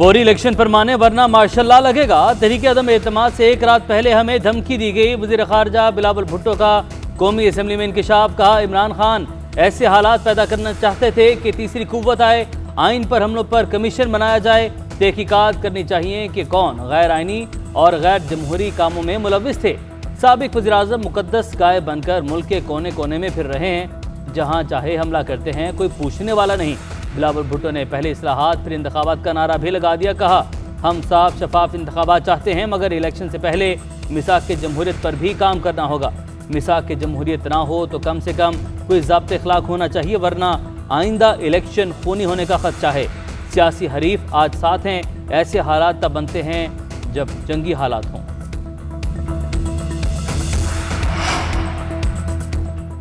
फौरी इलेक्शन पर माने वरना मार्शल लॉ लगेगा। तहरीक अदम एतमाद से एक रात पहले हमें धमकी दी गई। वज़ीर ख़ारजा बिलावल भुट्टो का कौमी असम्बली में इंकशाफ। कहा इमरान खान ऐसे हालात पैदा करना चाहते थे कि तीसरी कुव्वत आए, आइन पर हमलों पर कमीशन बनाया जाए, तहकीकात करनी चाहिए कि कौन गैर आइनी और गैर जमहूरी कामों में मुलविस थे। साबिक वज़ीर आज़म मुकद्दस गाय बनकर मुल्क के कोने कोने में फिर रहे हैं, जहाँ चाहे हमला करते हैं, कोई पूछने वाला नहीं। बिलावल भुट्टो ने पहले इस्लाहात फिर इंतखाबात का नारा भी लगा दिया। कहा हम साफ शफाफ इंतखाबात चाहते हैं, मगर इलेक्शन से पहले मिसाक के जमहूरियत पर भी काम करना होगा। मिसाक के जमहूरियत ना हो तो कम से कम कोई ज़ाब्ते अखलाक होना चाहिए, वरना आइंदा इलेक्शन खूनी होने का खदशा है। सियासी हरीफ आज साथ हैं, ऐसे हालात तब बनते हैं जब जंगी हालात हों।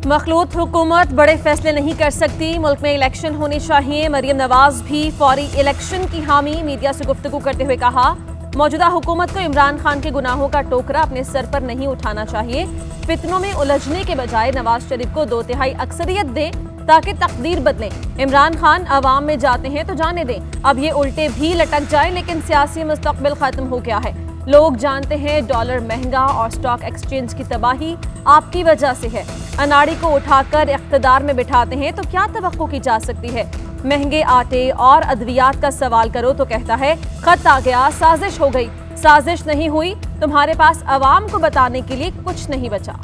मखलूत हुकूमत बड़े फैसले नहीं कर सकती, मुल्क में इलेक्शन होने चाहिए। मरियम नवाज भी फौरी इलेक्शन की हामी। मीडिया से गुफ्तगू करते हुए कहा मौजूदा हुकूमत को इमरान खान के गुनाहों का टोकरा अपने सर पर नहीं उठाना चाहिए। फितनों में उलझने के बजाय नवाज शरीफ को 2/3 अक्सरियत दें ताकि तकदीर बदलें। इमरान खान अवाम में जाते हैं तो जाने दें, अब ये उल्टे भी लटक जाए, लेकिन सियासी मुस्तकबिल खत्म हो गया है। लोग जानते हैं डॉलर महंगा और स्टॉक एक्सचेंज की तबाही आपकी वजह से है। अनाड़ी को उठाकर इख्तिदार में बिठाते हैं तो क्या तवक्को की जा सकती है। महंगे आटे और अद्वियात का सवाल करो तो कहता है खत आ गया, साजिश हो गई। साजिश नहीं हुई, तुम्हारे पास अवाम को बताने के लिए कुछ नहीं बचा।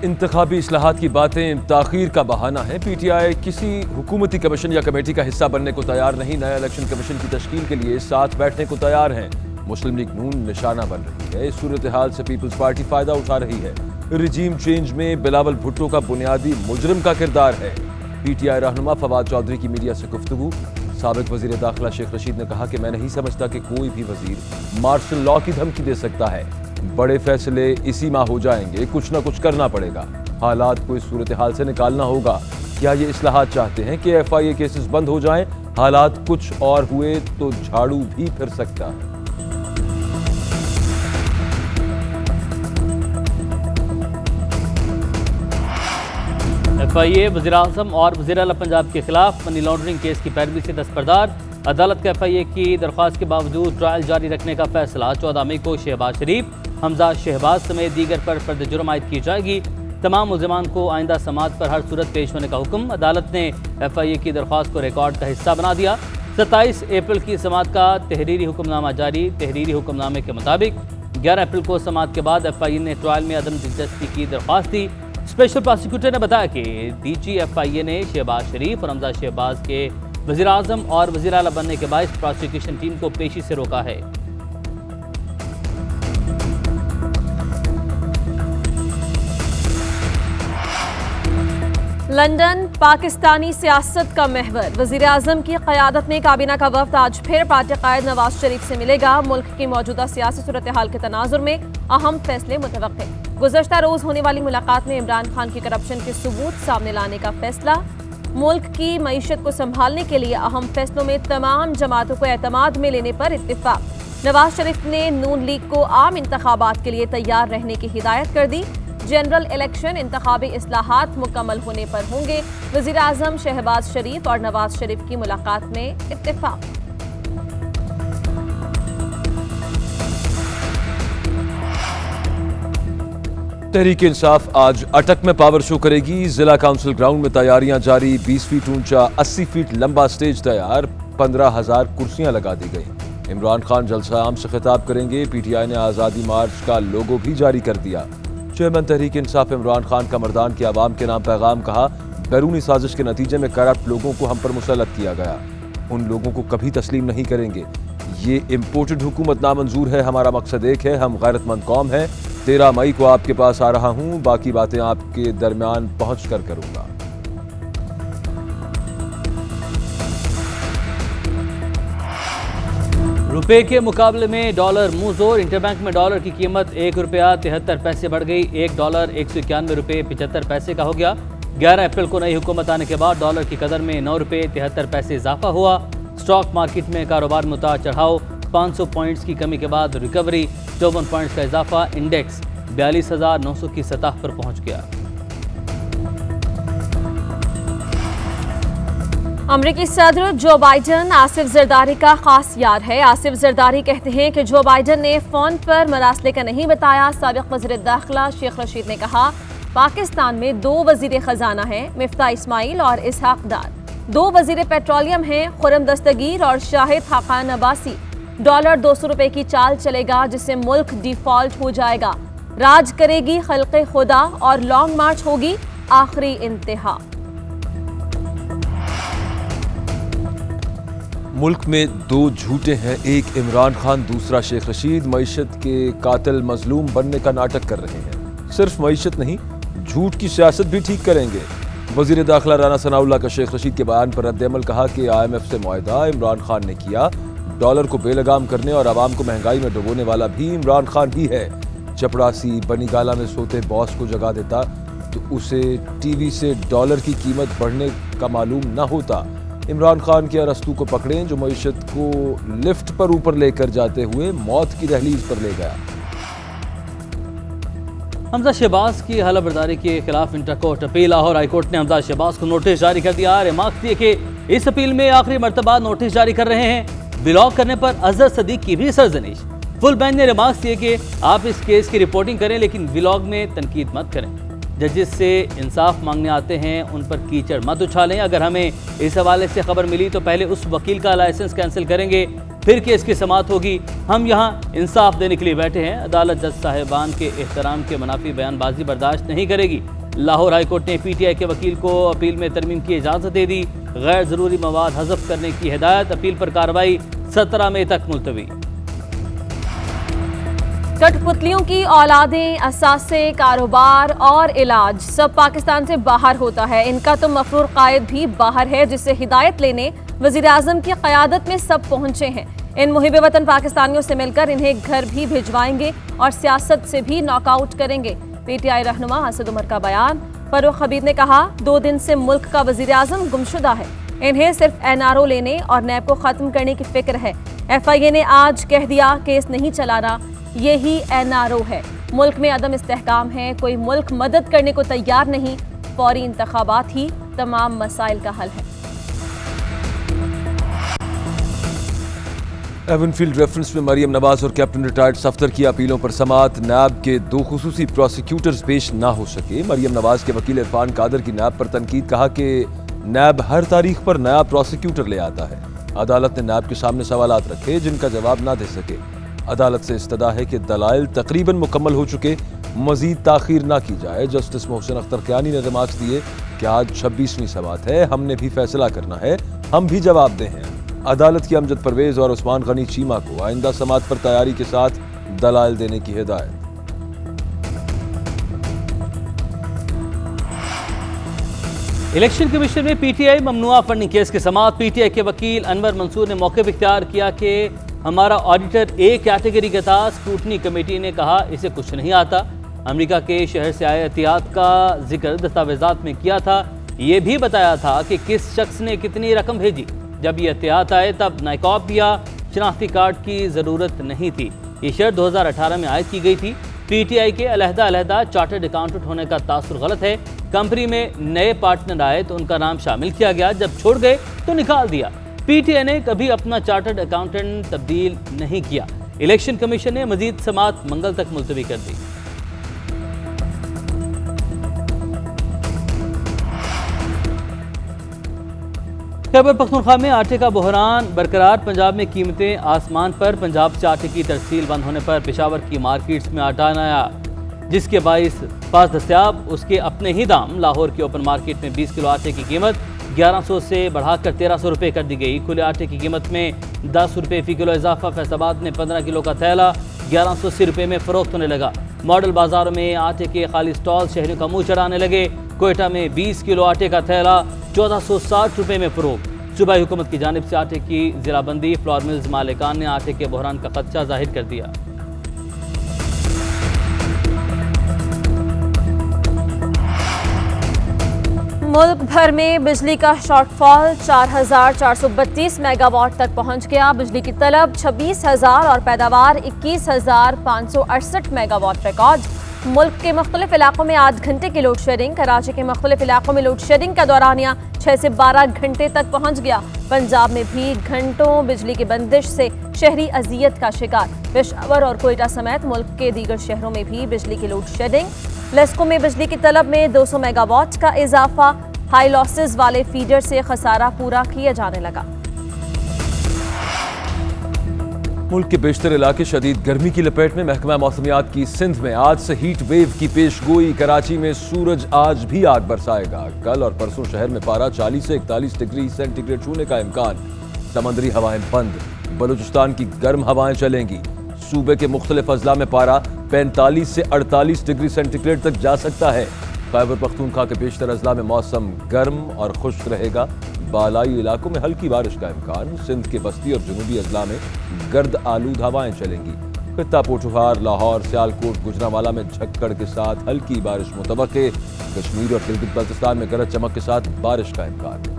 इंतखाबी इस्लाहात की बातें ताखीर का बहाना है। पीटीआई किसी हुकूमती कमीशन या कमेटी का हिस्सा बनने को तैयार नहीं। नया इलेक्शन कमीशन की तश्कील के लिए साथ बैठने को तैयार हैं। मुस्लिम लीग नून निशाना बन रही है। इस सूरत हाल से पीपल्स पार्टी फायदा उठा रही है। रिजीम चेंज में बिलावल भुट्टो का बुनियादी मुजरिम का किरदार है। पीटीआई रहनुमा फवाद चौधरी की मीडिया से गुफ्तगू। साबिक वजीर दाखिला शेख रशीद ने कहा कि मैं नहीं समझता कि कोई भी वजीर मार्शल लॉ की धमकी दे सकता है। बड़े फैसले इसी माह हो जाएंगे, कुछ ना कुछ करना पड़ेगा। हालात को इस सूरत हाल से निकालना होगा। क्या ये इस्लाहात चाहते हैं कि FIA केसेस बंद हो जाएं? हालात कुछ और हुए तो झाड़ू भी फिर सकता है। FIA वज़ीर आज़म और वज़ीर आला पंजाब के खिलाफ मनी लॉन्ड्रिंग केस की पैरवी से दस्तबरदार। अदालत का FIA की दरख्वास्त के बावजूद ट्रायल जारी रखने का फैसला। 14 मई को शहबाज शरीफ, हमजा शहबाज समेत दीगर पर फर्द जुर्म आयद की जाएगी। तमाम मुल्ज़िमान को आइंदा समाअत पर हर सूरत पेश होने का हुक्म। अदालत ने FIA की दरख्वास्त को रिकॉर्ड का हिस्सा बना दिया। 27 अप्रैल की समाअत का तहरीरी हुक्मनामा जारी। तहरीरी हुक्मनामे के मुताबिक 11 अप्रैल को समाअत के बाद FIA ने ट्रायल में अदम दिलचस्पी की दरख्वास्त दी। स्पेशल प्रोसिक्यूटर ने बताया कि DG FIA ने शहबाज शरीफ और हमजा शहबाज के वज़ीर आज़म और वज़ीर आला बनने के बायस प्रोसिक्यूशन टीम को पेशी से रोका है। लंदन पाकिस्तानी सियासत का महवर। वज़ीर आज़म की क़यादत में काबीना का वफ़द आज फिर पार्टी कायद नवाज शरीफ से मिलेगा। मुल्क की मौजूदा सियासी सूरत हाल के तनाजुर में अहम फैसले मुतवक्के। गुज़श्ता रोज़ होने वाली मुलाकात में इमरान खान की करप्शन के सबूत सामने लाने का फैसला। मुल्क की मईशत को संभालने के लिए अहम फैसलों में तमाम जमातों को एतमाद में लेने पर इत्तिफाक। नवाज शरीफ ने नून लीग को आम इंतखाबात के लिए तैयार रहने की हिदायत कर दी। जनरल इलेक्शन इंतखाबी इस्लाहात मुकम्मल होने पर होंगे वज़ीर आज़म शहबाज शरीफ और नवाज शरीफ की मुलाकात में इत्तिफाक। तहरीक इंसाफ आज अटक में पावर शो करेगी। जिला काउंसिल ग्राउंड में तैयारियां जारी। 20 फीट ऊंचा 80 फीट लंबा स्टेज तैयार। 15,000 कुर्सियां लगा दी गई। इमरान खान जलसा आम से खिताब करेंगे। PTI ने आज़ादी मार्च का लोगो भी जारी कर दिया। चेयरमैन तहरीक इंसाफ इमरान खान का मर्दान के आवाम के नाम पैगाम। कहा बैरूनी साजिश के नतीजे में करप्ट लोगों को हम पर मुसल्लत किया गया। उन लोगों को कभी तस्लीम नहीं करेंगे। ये इम्पोर्टेड हुकूमत नामंजूर है। हमारा मकसद एक है, हम गैरतमंद कौम है। 13 मई को आपके पास आ रहा हूं, बाकी बातें आपके दरमियान पहुंच कर करूंगा। रुपए के मुकाबले में डॉलर मुंह जोर। इंटरबैंक में डॉलर की कीमत ₹1.73 बढ़ गई। $1 ₹191.75 का हो गया। 11 अप्रैल को नई हुकूमत आने के बाद डॉलर की कदर में ₹9.73 इजाफा हुआ। स्टॉक मार्केट में कारोबार में उतार चढ़ाव। 500 पॉइंट्स की कमी के बाद रिकवरी। 54 पॉइंट्स का इजाफा। इंडेक्स 42,900 की सतह पर पहुंच गया। अमेरिकी सदर जो बाइडन आसिफ जरदारी का खास यार है। आसिफ जरदारी कहते हैं कि जो बाइडन ने फोन पर मरासले का नहीं बताया। साबिक वज़ीर दाखिला शेख रशीद ने कहा पाकिस्तान में 2 वज़ीर खजाना हैं, मिफ्ता इस्माइल और इसहाक डार। 2 वज़ीर पेट्रोलियम हैं, खुरम दस्तगीर और शाहिद खाकान अब्बासी। डॉलर 200 रुपए की चाल चलेगा जिससे मुल्क डिफॉल्ट हो जाएगा। राज करेगी खल्क़े खुदा और लॉन्ग मार्च होगी आखिरी इंतहा। मुल्क में 2 झूठे हैं, एक इमरान खान दूसरा शेख रशीद मईशत के कातिल मजलूम बनने का नाटक कर रहे हैं। सिर्फ मईशत नहीं, झूठ की सियासत भी ठीक करेंगे। वजीर दाखिला राना सनाउल्लाह का शेख रशीद के बयान पर रद्द-ए-अमल, कहा कि IMF से मुआहदा इमरान खान ने किया। डॉलर को बेलगाम करने और आवाम को महंगाई में डुबोने वाला भी इमरान खान ही है। चपड़ासी बनीगाला में सोते बॉस को जगा देता तो उसे टीवी से डॉलर की कीमत बढ़ने का मालूम न होता। इमरान खान के अरस्तू को पकड़ें जो मईशत को लिफ्ट पर ऊपर लेकर जाते हुए मौत की दहलीज पर ले गया। हमजा शहबाज की हलफ बर्दारी के खिलाफ inter court appeal. Lahore high court ने हमजा शहबाज को नोटिस जारी कर दिया। रिमार्क्स दिए कि इस अपील में आखिरी मर्तबा नोटिस जारी कर रहे हैं। ब्लॉक करने पर अजहर सदीक की भी सरजनीश। फुल बेंच ने रिमार्क्स दिए कि आप इस केस की रिपोर्टिंग करें लेकिन व्लॉग में तनकीद मत करें। जजेस से इंसाफ मांगने आते हैं उन पर कीचड़ मत उछालें। अगर हमें इस हवाले से खबर मिली तो पहले उस वकील का लाइसेंस कैंसिल करेंगे, फिर केस की समाअत होगी। हम यहाँ इंसाफ देने के लिए बैठे हैं। अदालत जज साहिबान के एहतराम के मुनाफी बयानबाजी बर्दाश्त नहीं करेगी। लाहौर हाईकोर्ट ने PTI के वकील को अपील में तरमीम की इजाज़त दे दी। गैर ज़रूरी मवाद हज़फ करने की हिदायत। अपील पर कार्रवाई 17 मई तक मुलतवी। कठपुतलियों की औलादें, असासे, कारोबार और इलाज सब पाकिस्तान से बाहर होता है। इनका तो मफरूर कायद भी बाहर है जिससे हिदायत लेने वज़ीर आज़म की क़यादत में सब पहुंचे हैं। इन मुहिब वतन पाकिस्तानियों से मिलकर इन्हें घर भी भिजवाएंगे और सियासत से भी नॉकआउट करेंगे। PTI रहनुमा असद उमर का बयान। फरूख हबीब ने कहा 2 दिन से मुल्क का वज़ीर आज़म गुमशुदा है। इन्हें सिर्फ NRO लेने और नैब को ख़त्म करने की फिक्र है। FIA ने आज कह दिया केस नहीं चलाना, यही NRO है। मुल्क में अदम इस्तेहकाम है, कोई मुल्क मदद करने को तैयार नहीं। फौरी इंतखाबात ही तमाम मसाइल का हल है। एवनफील्ड रेफरेंस में मरियम नवाज और कैप्टन रिटायर्ड सफ्दर की अपीलों पर समाअत। नैब के 2 खुसूसी प्रोसिक्यूटर्स पेश ना हो सके। मरियम नवाज के वकील इरफान कादर की नैब पर तनकीद, कहा कि नैब हर तारीख पर नया प्रोसिक्यूटर ले आता है। अदालत ने नैब के सामने सवालात रखे जिनका जवाब ना दे सके। अदालत से इस्तदा है कि दलाइल तकरीबन मुकम्मल हो चुके, मजीद ताखीर ना की जाए। जस्टिस मोहसिन अख्तर क़यानी ने रिमार्क्स दिए कि आज 26वीं समाअत है, हमने भी फैसला करना है, हम भी जवाबदेह हैं। अदालत की अमजद परवेज और उस्मान गनी चीमा को आइंदा समाअत पर तैयारी के साथ दलाइल देने की हिदायत। इलेक्शन कमीशन में PTI ममनुआ फंडिंग केस की समाअत। PTI के वकील अनवर मंसूर ने मौके पर इख्तियार किया कि हमारा ऑडिटर A कैटेगरी का था। स्क्रूटनी कमेटी ने कहा इसे कुछ नहीं आता। अमेरिका के शहर से आए एहतियात का जिक्र दस्तावेजात में किया था। ये भी बताया था कि किस शख्स ने कितनी रकम भेजी। जब ये एहतियात आए तब नाइकॉप या शनाख्ती कार्ड की ज़रूरत नहीं थी। ये शर्त 2018 में आयद की गई थी। PTI के अलहदा चार्टर्ड अकाउंटेंट होने का तासुर गलत है। कंपनी में नए पार्टनर आए तो उनका नाम शामिल किया गया, जब छोड़ गए तो निकाल दिया। PTI ने कभी अपना चार्टर्ड अकाउंटेंट तब्दील नहीं किया। इलेक्शन कमीशन ने मजीद समाअत मंगल तक मुलतवी कर दी। खैबर पख्तूनख्वा में आटे का बहरान बरकरार। पंजाब में कीमतें आसमान पर। पंजाब से आटे की तरसील बंद होने पर पेशावर की मार्केट्स में आटा न आया, जिसके बाइस पास दस्तियाब उसके अपने ही दाम। लाहौर की ओपन मार्केट में 20 किलो आटे की कीमत 1100 से बढ़ाकर 1300 रुपये कर दी गई। खुले आटे की कीमत में 10 रुपये फ़ी किलो इजाफा। फैसलाबाद में 15 किलो का थैला 1180 रुपये में फ़रोख्त होने लगा। मॉडल बाजारों में आटे के खाली स्टॉल शहरियों का मुंह चढ़ाने लगे। कोयटा में 20 किलो आटे का थैला 1460 रुपये में फ़रोख्त। सूबाई हुकूमत की जानिब से आटे की ज़िलाबंदी। फ्लोर मिल्स मालिकान ने आटे के बहरान का खदशा जाहिर कर दिया। मुल्क भर में बिजली का शॉर्टफॉल 4432 मेगावाट तक पहुंच गया। बिजली की तलब 26,000 और पैदावार 21,568 मेगावाट रिकॉर्ड। मुल्क के मुख्तलिफ इलाकों में 8 घंटे की लोड शेडिंग। कराची के मुख्तलिफ इलाकों में लोड शेडिंग का दौरानिया 6 से 12 घंटे तक पहुंच गया। पंजाब में भी घंटों बिजली की बंदिश से शहरी अजियत का शिकार। पेशावर और कोयटा समेत मुल्क के दीगर शहरों में भी बिजली की लोड शेडिंग। लेस्को में बिजली की तलब में 200 मेगावाट का इजाफा। हाई लॉसेज वाले फीडर से खसारा पूरा किया जाने लगा। मुल्क के बेशतर इलाके शदीद गर्मी की लपेट में। महकमा मौसमियात की सिंध में आज से हीट वेव की पेशगोई। कराची में सूरज आज भी आग बरसाएगा। कल और परसों शहर में पारा 40 से 41 डिग्री सेंटीग्रेड छूने का इम्कान। समंदरी हवाएं बंद। बलूचिस्तान की गर्म हवाएं चलेंगी। सूबे के मुख्तलिफ अजला में पारा 45 से 48 डिग्री सेंटीग्रेड तक जा सकता है। खैबर पख्तूनख्वा के बेशतर अजला में मौसम गर्म और खुश्क रहेगा। बालाई इलाकों में हल्की बारिश का इम्कान। सिंध के बस्ती और जुनूबी अजला में गर्द आलूद हवाएं चलेंगी। खित्ता पोठुहार, लाहौर, सियालकोट, गुजरांवाला में झक्कड़ के साथ हल्की बारिश मुतवक्के। कश्मीर और गिलगित बल्तिस्तान में गरज चमक के साथ बारिश का इम्कान।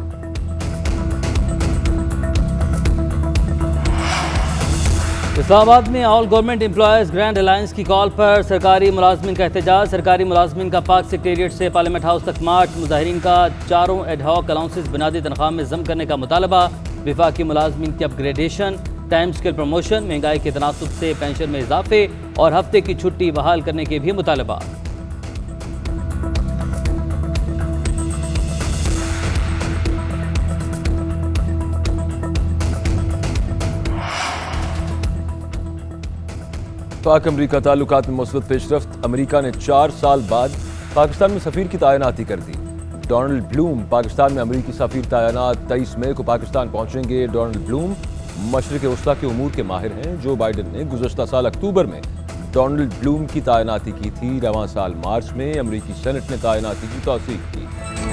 इस्लामाबाद में all government employees grand alliance की कॉल पर सरकारी मुलाजमिन का एहतजाज। सरकारी मुलाजमिन का पाक सेक्रेटेरिएट से पार्लियामेंट हाउस तक मार्च। मुजाहिरीन का 4 एडहॉक अलाउंसेस बुनियादी तनख्वाह में जम करने का मुतालबा। विफाकी मुलाजमिन की अपग्रेडेशन, टाइम स्केल प्रमोशन, महंगाई के तनासुब से पेंशन में इजाफे और हफ्ते की छुट्टी बहाल करने के भी मुतालबा। पाक अमरीका ताल्लुकात में मुस्बत पेशरफ्त। अमरीका ने 4 साल बाद पाकिस्तान में सफ़ीर की तैनाती कर दी। डोनाल्ड ब्लूम पाकिस्तान में अमरीकी सफ़ीर तैनात। 23 मई को पाकिस्तान पहुंचेंगे। डोनाल्ड ब्लूम मशरिक़ वस्ता के उमूर के माहिर हैं। जो बाइडन ने गुज़श्ता साल अक्टूबर में डोनाल्ड ब्लूम की तैनाती की थी। रवां साल मार्च में अमरीकी सेनेट ने तैनाती की तौसीक की।